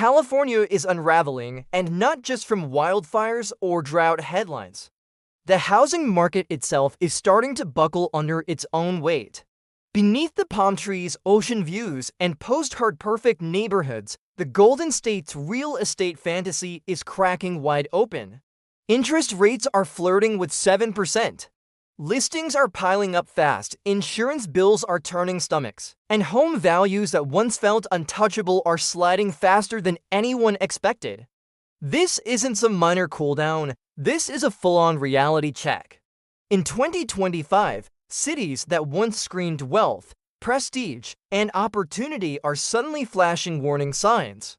California is unraveling, and not just from wildfires or drought headlines. The housing market itself is starting to buckle under its own weight. Beneath the palm trees, ocean views, and postcard-perfect neighborhoods, the Golden State's real estate fantasy is cracking wide open. Interest rates are flirting with 7%. Listings are piling up fast, insurance bills are turning stomachs, and home values that once felt untouchable are sliding faster than anyone expected. This isn't some minor cooldown, this is a full-on reality check. In 2025, cities that once screamed wealth, prestige, and opportunity are suddenly flashing warning signs.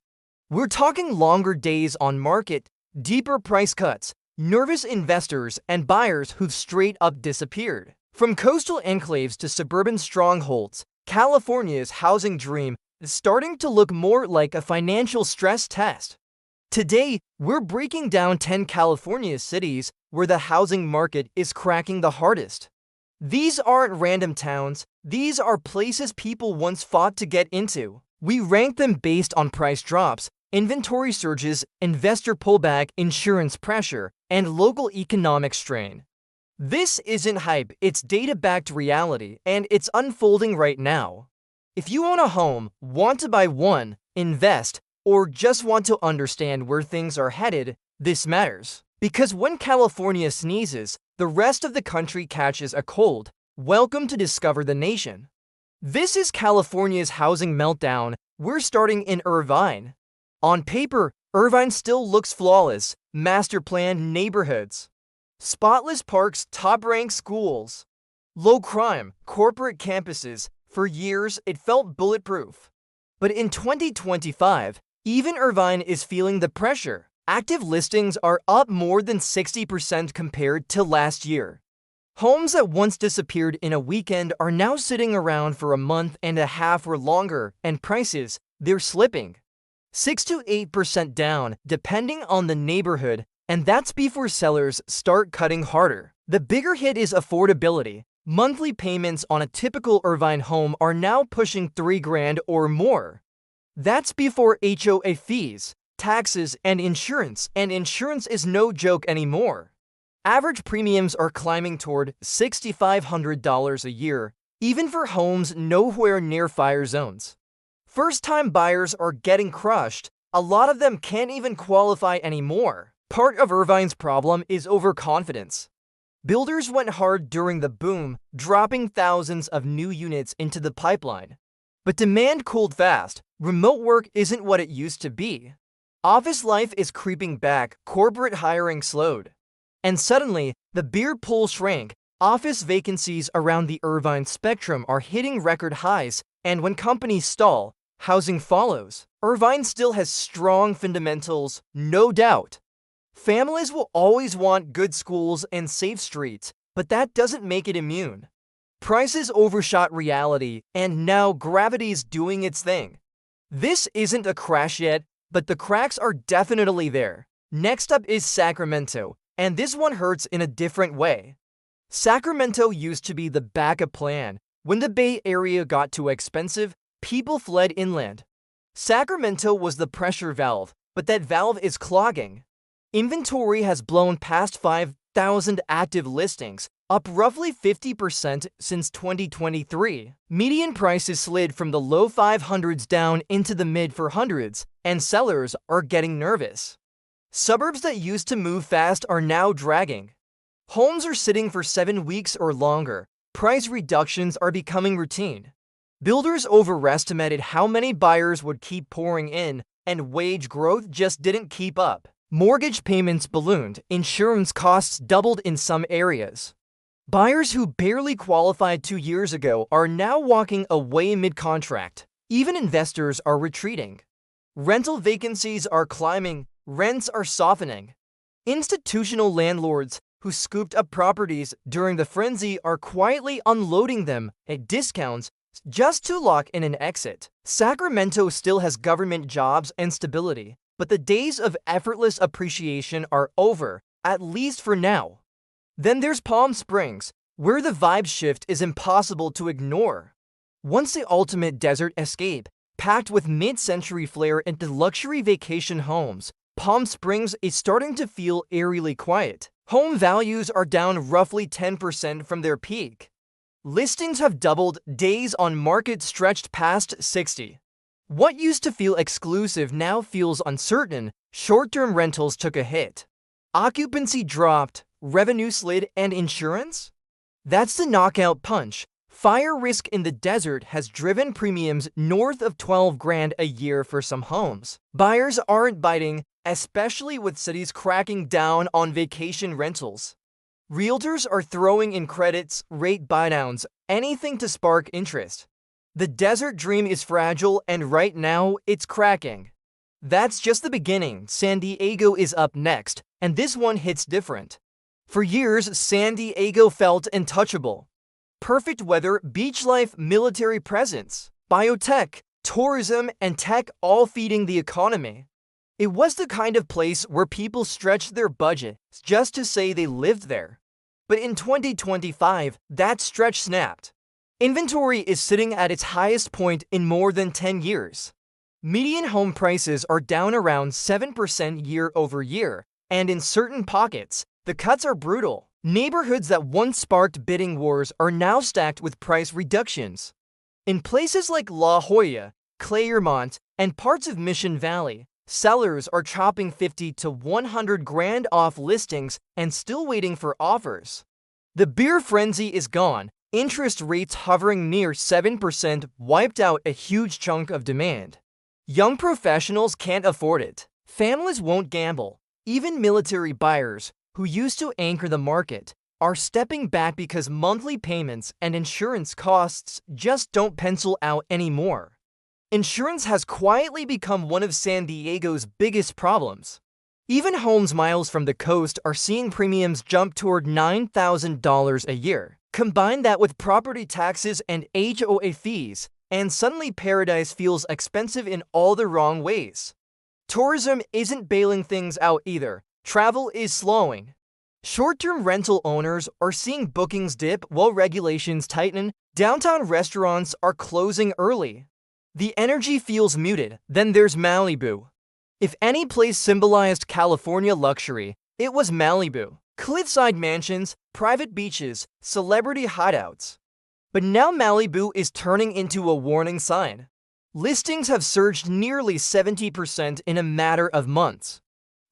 We're talking longer days on market, deeper price cuts, nervous investors, and buyers who've straight up disappeared. From coastal enclaves to suburban strongholds, California's housing dream is starting to look more like a financial stress test. Today, we're breaking down 10 California cities where the housing market is cracking the hardest. These aren't random towns, these are places people once fought to get into. We rank them based on price drops, inventory surges, investor pullback, insurance pressure, and local economic strain. This isn't hype, it's data-backed reality, and it's unfolding right now. If you own a home, want to buy one, invest, or just want to understand where things are headed, this matters. Because when California sneezes, the rest of the country catches a cold. Welcome to Discover the Nation. This is California's housing meltdown. We're starting in Irvine. On paper, Irvine still looks flawless, master-planned neighborhoods, spotless parks, top-ranked schools, low crime, corporate campuses. For years, it felt bulletproof. But in 2025, even Irvine is feeling the pressure. Active listings are up more than 60% compared to last year. Homes that once disappeared in a weekend are now sitting around for a month and a half or longer, and prices, they're slipping 6 to 8% down, depending on the neighborhood, and that's before sellers start cutting harder. The bigger hit is affordability. Monthly payments on a typical Irvine home are now pushing $3,000 or more. That's before HOA fees, taxes, and insurance is no joke anymore. Average premiums are climbing toward $6,500 a year, even for homes nowhere near fire zones. First-time buyers are getting crushed. A lot of them can't even qualify anymore. Part of Irvine's problem is overconfidence. Builders went hard during the boom, dropping thousands of new units into the pipeline. But demand cooled fast. Remote work isn't what it used to be. Office life is creeping back, corporate hiring slowed. And suddenly, the beer pool shrank. Office vacancies around the Irvine spectrum are hitting record highs, and when companies stall, housing follows. Irvine still has strong fundamentals, no doubt. Families will always want good schools and safe streets, but that doesn't make it immune. Prices overshot reality, and now gravity's doing its thing. This isn't a crash yet, but the cracks are definitely there. Next up is Sacramento, and this one hurts in a different way. Sacramento used to be the backup plan. When the Bay Area got too expensive, people fled inland. Sacramento was the pressure valve, but that valve is clogging. Inventory has blown past 5,000 active listings, up roughly 50% since 2023. Median prices slid from the low 500s down into the mid-400s, and sellers are getting nervous. Suburbs that used to move fast are now dragging. Homes are sitting for 7 weeks or longer. Price reductions are becoming routine. Builders overestimated how many buyers would keep pouring in, and wage growth just didn't keep up. Mortgage payments ballooned, insurance costs doubled in some areas. Buyers who barely qualified 2 years ago are now walking away mid-contract. Even investors are retreating. Rental vacancies are climbing, rents are softening. Institutional landlords who scooped up properties during the frenzy are quietly unloading them at discounts just to lock in an exit. Sacramento still has government jobs and stability, but the days of effortless appreciation are over, at least for now. Then there's Palm Springs, where the vibe shift is impossible to ignore. Once the ultimate desert escape, Packed with mid-century flair into luxury vacation homes, Palm Springs is starting to feel eerily quiet. Home values are down roughly 10% from their peak. Listings have doubled, days on market stretched past 60. What used to feel exclusive now feels uncertain. Short-term rentals took a hit. Occupancy dropped, revenue slid, and insurance? That's the knockout punch. Fire risk in the desert has driven premiums north of 12 grand a year for some homes. Buyers aren't biting, especially with cities cracking down on vacation rentals. Realtors are throwing in credits, rate buydowns, anything to spark interest. The desert dream is fragile, and right now, it's cracking. That's just the beginning. San Diego is up next, and this one hits different. For years, San Diego felt untouchable. Perfect weather, beach life, military presence, biotech, tourism, and tech all feeding the economy. It was the kind of place where people stretched their budgets just to say they lived there. But in 2025, that stretch snapped. Inventory is sitting at its highest point in more than 10 years. Median home prices are down around 7% year over year, and in certain pockets, the cuts are brutal. Neighborhoods that once sparked bidding wars are now stacked with price reductions. In places like La Jolla, Claremont, and parts of Mission Valley, sellers are chopping 50 to 100 grand off listings and still waiting for offers. The beer frenzy is gone. Interest rates hovering near 7% wiped out a huge chunk of demand. Young professionals can't afford it. Families won't gamble. Even military buyers, who used to anchor the market, are stepping back because monthly payments and insurance costs just don't pencil out anymore. Insurance has quietly become one of San Diego's biggest problems. Even homes miles from the coast are seeing premiums jump toward $9,000 a year. Combine that with property taxes and HOA fees, and suddenly paradise feels expensive in all the wrong ways. Tourism isn't bailing things out either. Travel is slowing. Short-term rental owners are seeing bookings dip while regulations tighten. Downtown restaurants are closing early. The energy feels muted. Then there's Malibu. If any place symbolized California luxury, it was Malibu. Cliffside mansions, private beaches, celebrity hideouts. But now Malibu is turning into a warning sign. Listings have surged nearly 70% in a matter of months.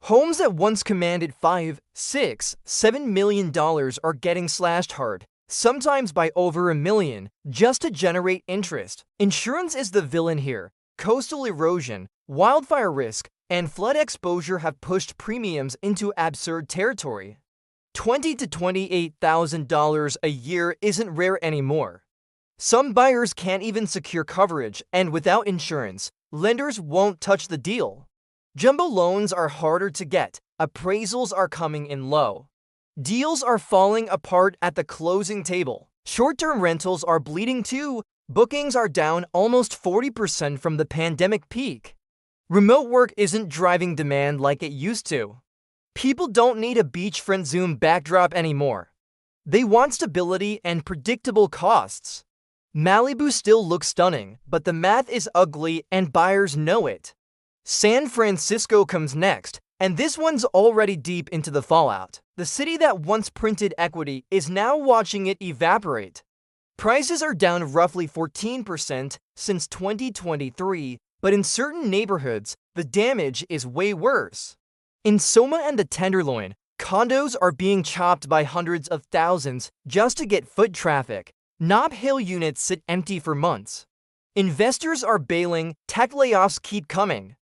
Homes that once commanded $5, $6, $7 million are getting slashed hard, sometimes by over $1 million, just to generate interest. Insurance is the villain here. Coastal erosion, wildfire risk, and flood exposure have pushed premiums into absurd territory. $20,000 to $28,000 a year isn't rare anymore. Some buyers can't even secure coverage, and without insurance, lenders won't touch the deal. Jumbo loans are harder to get. Appraisals are coming in low. Deals are falling apart at the closing table. Short-term rentals are bleeding too. Bookings are down almost 40% from the pandemic peak. Remote work isn't driving demand like it used to. People don't need a beachfront Zoom backdrop anymore. They want stability and predictable costs. Malibu still looks stunning, but the math is ugly and buyers know it. San Francisco comes next, and this one's already deep into the fallout. The city that once printed equity is now watching it evaporate. Prices are down roughly 14% since 2023, but in certain neighborhoods, the damage is way worse. In Soma and the Tenderloin, condos are being chopped by hundreds of thousands just to get foot traffic. Nob Hill units sit empty for months. Investors are bailing, tech layoffs keep coming.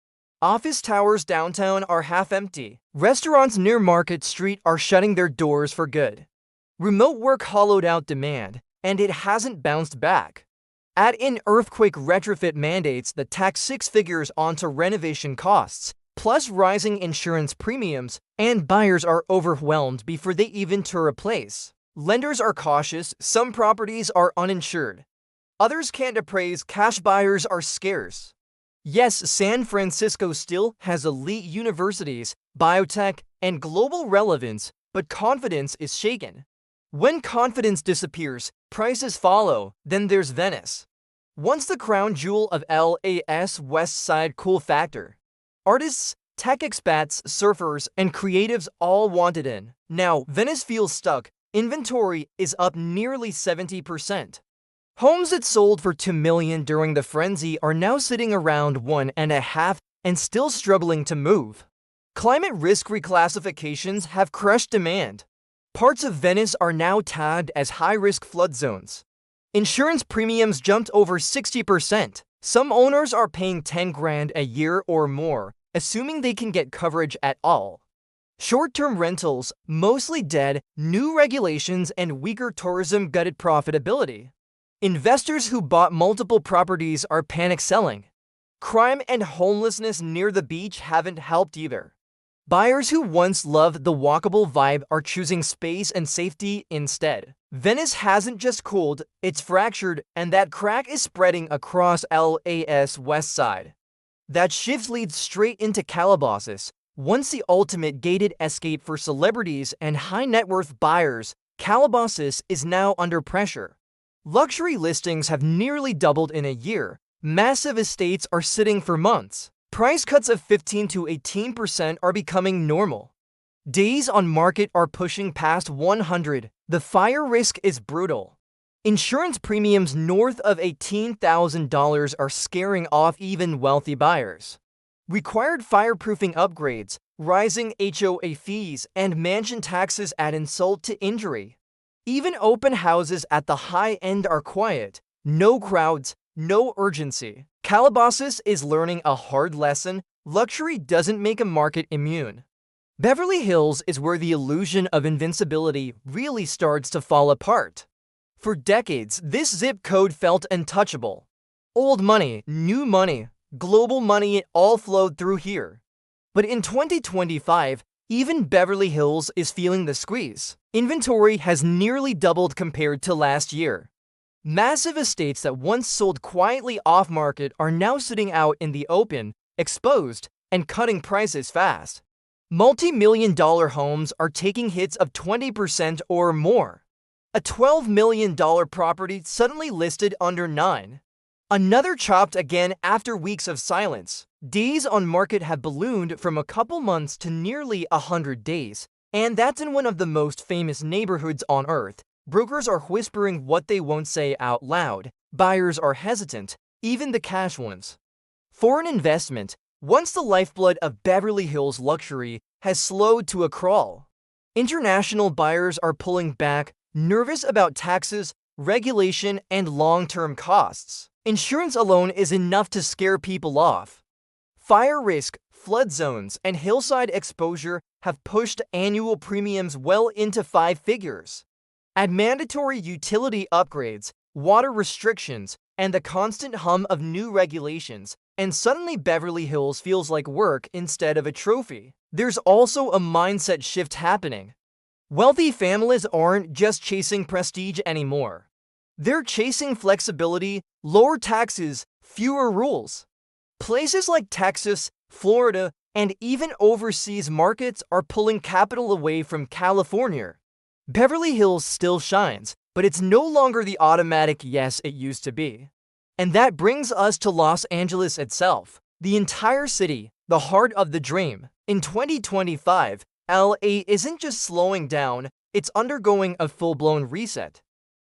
Office towers downtown are half empty. Restaurants near Market Street are shutting their doors for good. Remote work hollowed out demand, and it hasn't bounced back. Add in earthquake retrofit mandates that tax six figures onto renovation costs, plus rising insurance premiums, and buyers are overwhelmed before they even tour a place. Lenders are cautious, some properties are uninsured. Others can't appraise, cash buyers are scarce. Yes, San Francisco still has elite universities, biotech, and global relevance, but confidence is shaken. When confidence disappears, prices follow. Then there's Venice. Once the crown jewel of LA's West Side cool factor. Artists, tech expats, surfers, and creatives all wanted in. Now, Venice feels stuck. Inventory is up nearly 70%. Homes that sold for $2 million during the frenzy are now sitting around 1.5 and still struggling to move. Climate risk reclassifications have crushed demand. Parts of Venice are now tagged as high-risk flood zones. Insurance premiums jumped over 60%. Some owners are paying 10 grand a year or more, assuming they can get coverage at all. Short-term rentals, mostly dead, new regulations, and weaker tourism gutted profitability. Investors who bought multiple properties are panic selling. Crime and homelessness near the beach haven't helped either. Buyers who once loved the walkable vibe are choosing space and safety instead. Venice hasn't just cooled, it's fractured, and that crack is spreading across LA's west side. That shift leads straight into Calabasas. Once the ultimate gated escape for celebrities and high-net-worth buyers, Calabasas is now under pressure. Luxury listings have nearly doubled in a year. Massive estates are sitting for months. Price cuts of 15 to 18% are becoming normal. Days on market are pushing past 100. The fire risk is brutal. Insurance premiums north of $18,000 are scaring off even wealthy buyers. Required fireproofing upgrades, rising HOA fees, and mansion taxes add insult to injury. Even open houses at the high end are quiet. No crowds, no urgency. Calabasas is learning a hard lesson. Luxury doesn't make a market immune. Beverly Hills is where the illusion of invincibility really starts to fall apart. For decades, this zip code felt untouchable. Old money, new money, global money, it all flowed through here. But in 2025, even Beverly Hills is feeling the squeeze. Inventory has nearly doubled compared to last year. Massive estates that once sold quietly off-market are now sitting out in the open, exposed, and cutting prices fast. Multi-million-dollar homes are taking hits of 20% or more. A $12 million property suddenly listed under 9. Another chopped again after weeks of silence. Days on market have ballooned from a couple months to nearly 100 days, and that's in one of the most famous neighborhoods on earth. Brokers are whispering what they won't say out loud. Buyers are hesitant, even the cash ones. Foreign investment, once the lifeblood of Beverly Hills luxury, has slowed to a crawl. International buyers are pulling back, nervous about taxes, regulation, and long-term costs. Insurance alone is enough to scare people off. Fire risk, flood zones, and hillside exposure have pushed annual premiums well into 5 figures. Add mandatory utility upgrades, water restrictions, and the constant hum of new regulations, and suddenly Beverly Hills feels like work instead of a trophy. There's also a mindset shift happening. Wealthy families aren't just chasing prestige anymore. They're chasing flexibility, lower taxes, fewer rules. Places like Texas, Florida, and even overseas markets are pulling capital away from California. Beverly Hills still shines, but it's no longer the automatic yes it used to be. And that brings us to Los Angeles itself, the entire city, the heart of the dream. In 2025, LA isn't just slowing down, it's undergoing a full-blown reset.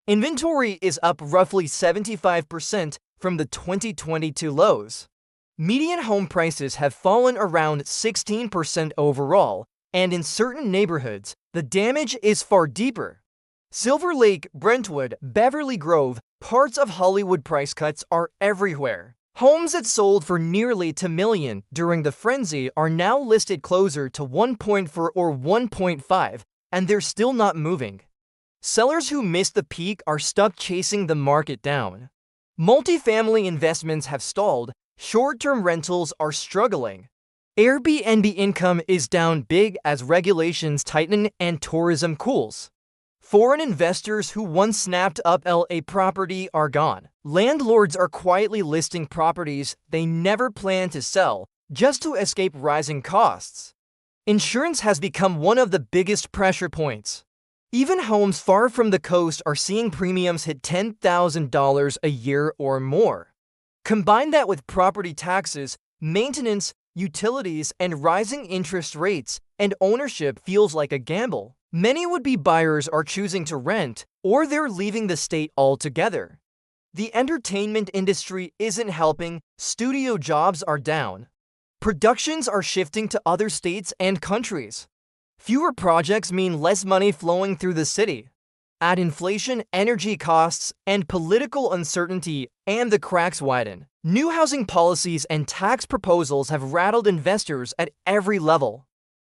Inventory is up roughly 75% from the 2022 lows. Median home prices have fallen around 16% overall, and in certain neighborhoods, the damage is far deeper. Silver Lake, Brentwood, Beverly Grove, parts of Hollywood price cuts are everywhere. Homes that sold for nearly $2 million during the frenzy are now listed closer to 1.4 or 1.5, and they're still not moving. Sellers who missed the peak are stuck chasing the market down. Multifamily investments have stalled, short-term rentals are struggling. Airbnb income is down big as regulations tighten and tourism cools. Foreign investors who once snapped up LA property are gone. Landlords are quietly listing properties they never planned to sell just to escape rising costs. Insurance has become one of the biggest pressure points. Even homes far from the coast are seeing premiums hit $10,000 a year or more. Combine that with property taxes, maintenance, utilities, and rising interest rates, and ownership feels like a gamble. Many would-be buyers are choosing to rent, or they're leaving the state altogether. The entertainment industry isn't helping, studio jobs are down. Productions are shifting to other states and countries. Fewer projects mean less money flowing through the city. Add inflation, energy costs, and political uncertainty, and the cracks widen. New housing policies and tax proposals have rattled investors at every level.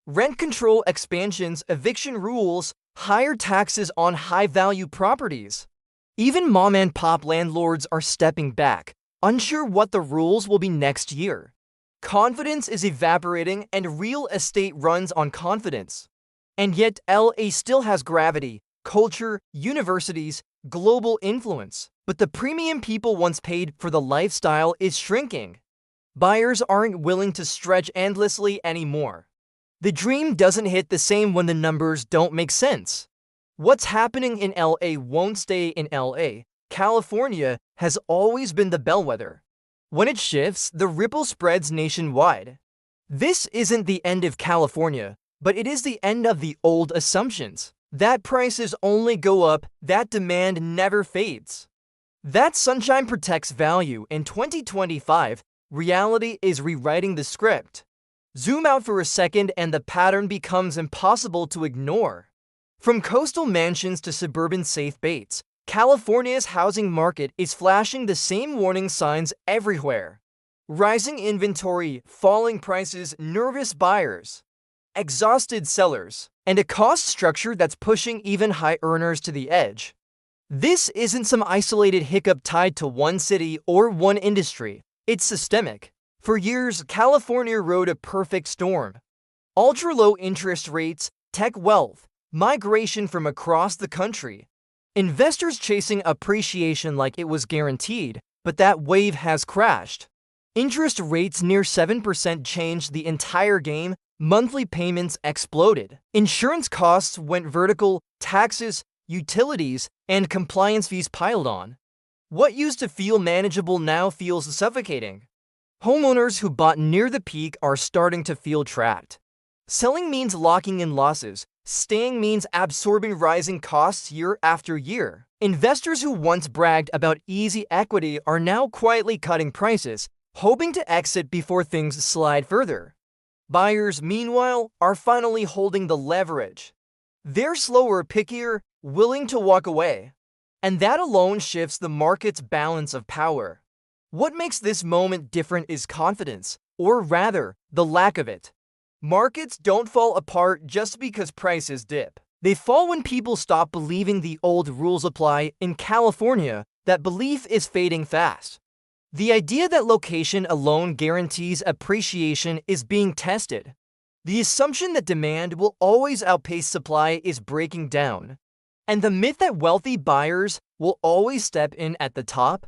Rent control expansions, eviction rules, higher taxes on high-value properties. Even mom-and-pop landlords are stepping back, unsure what the rules will be next year. Confidence is evaporating, and real estate runs on confidence. And yet, LA still has gravity, culture, universities, global influence. But the premium people once paid for the lifestyle is shrinking. Buyers aren't willing to stretch endlessly anymore. The dream doesn't hit the same when the numbers don't make sense. What's happening in LA won't stay in LA. California has always been the bellwether. When it shifts, the ripple spreads nationwide. This isn't the end of California, but it is the end of the old assumptions. That prices only go up, that demand never fades. That sunshine protects value. In 2025, reality is rewriting the script. Zoom out for a second and the pattern becomes impossible to ignore. From coastal mansions to suburban safe baits, California's housing market is flashing the same warning signs everywhere. Rising inventory, falling prices, nervous buyers, exhausted sellers, and a cost structure that's pushing even high earners to the edge. This isn't some isolated hiccup tied to one city or one industry. It's systemic. For years, California rode a perfect storm. Ultra-low interest rates, tech wealth, migration from across the country. Investors chasing appreciation like it was guaranteed, but that wave has crashed. Interest rates near 7% changed the entire game. Monthly payments exploded. Insurance costs went vertical, taxes, utilities, and compliance fees piled on. What used to feel manageable now feels suffocating. Homeowners who bought near the peak are starting to feel trapped. Selling means locking in losses. Staying means absorbing rising costs year after year. Investors who once bragged about easy equity are now quietly cutting prices, hoping to exit before things slide further. Buyers, meanwhile, are finally holding the leverage. They're slower, pickier, willing to walk away. And that alone shifts the market's balance of power. What makes this moment different is confidence, or rather, the lack of it. Markets don't fall apart just because prices dip. They fall when people stop believing the old rules apply. In California, that belief is fading fast. The idea that location alone guarantees appreciation is being tested. The assumption that demand will always outpace supply is breaking down. And the myth that wealthy buyers will always step in at the top?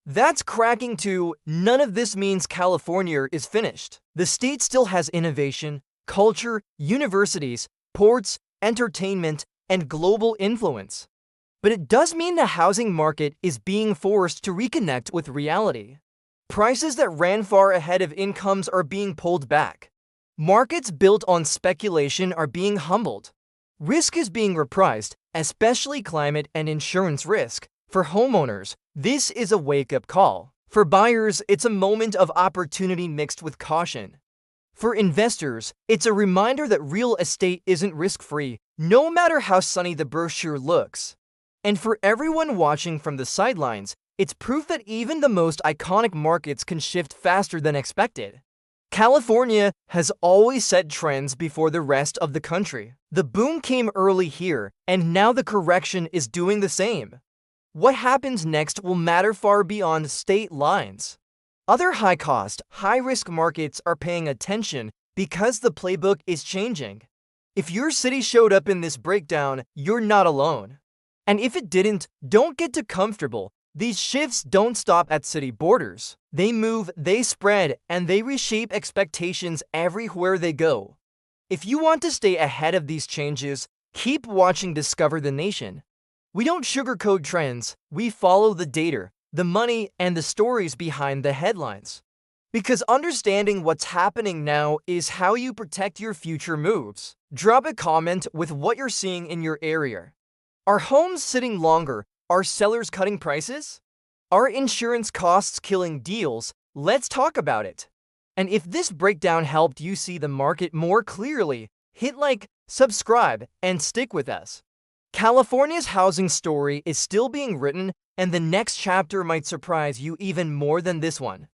That's cracking too. None of this means California is finished. The state still has innovation, culture, universities, ports, entertainment, and global influence. But it does mean the housing market is being forced to reconnect with reality. Prices that ran far ahead of incomes are being pulled back. Markets built on speculation are being humbled. Risk is being repriced, especially climate and insurance risk. For homeowners, this is a wake-up call. For buyers, it's a moment of opportunity mixed with caution. For investors, it's a reminder that real estate isn't risk-free, no matter how sunny the brochure looks. And for everyone watching from the sidelines, it's proof that even the most iconic markets can shift faster than expected. California has always set trends before the rest of the country. The boom came early here, and now the correction is doing the same. What happens next will matter far beyond state lines. Other high-cost, high-risk markets are paying attention because the playbook is changing. If your city showed up in this breakdown, you're not alone. And if it didn't, don't get too comfortable. These shifts don't stop at city borders. They move, they spread, and they reshape expectations everywhere they go. If you want to stay ahead of these changes, Keep watching Discover the Nation. We don't sugarcoat trends, we follow the data, the money, and the stories behind the headlines. Because understanding what's happening now is how you protect your future moves. Drop a comment with what you're seeing in your area. Are homes sitting longer? Are sellers cutting prices? Are insurance costs killing deals? Let's talk about it. And if this breakdown helped you see the market more clearly, hit like, subscribe, and stick with us. California's housing story is still being written, and the next chapter might surprise you even more than this one.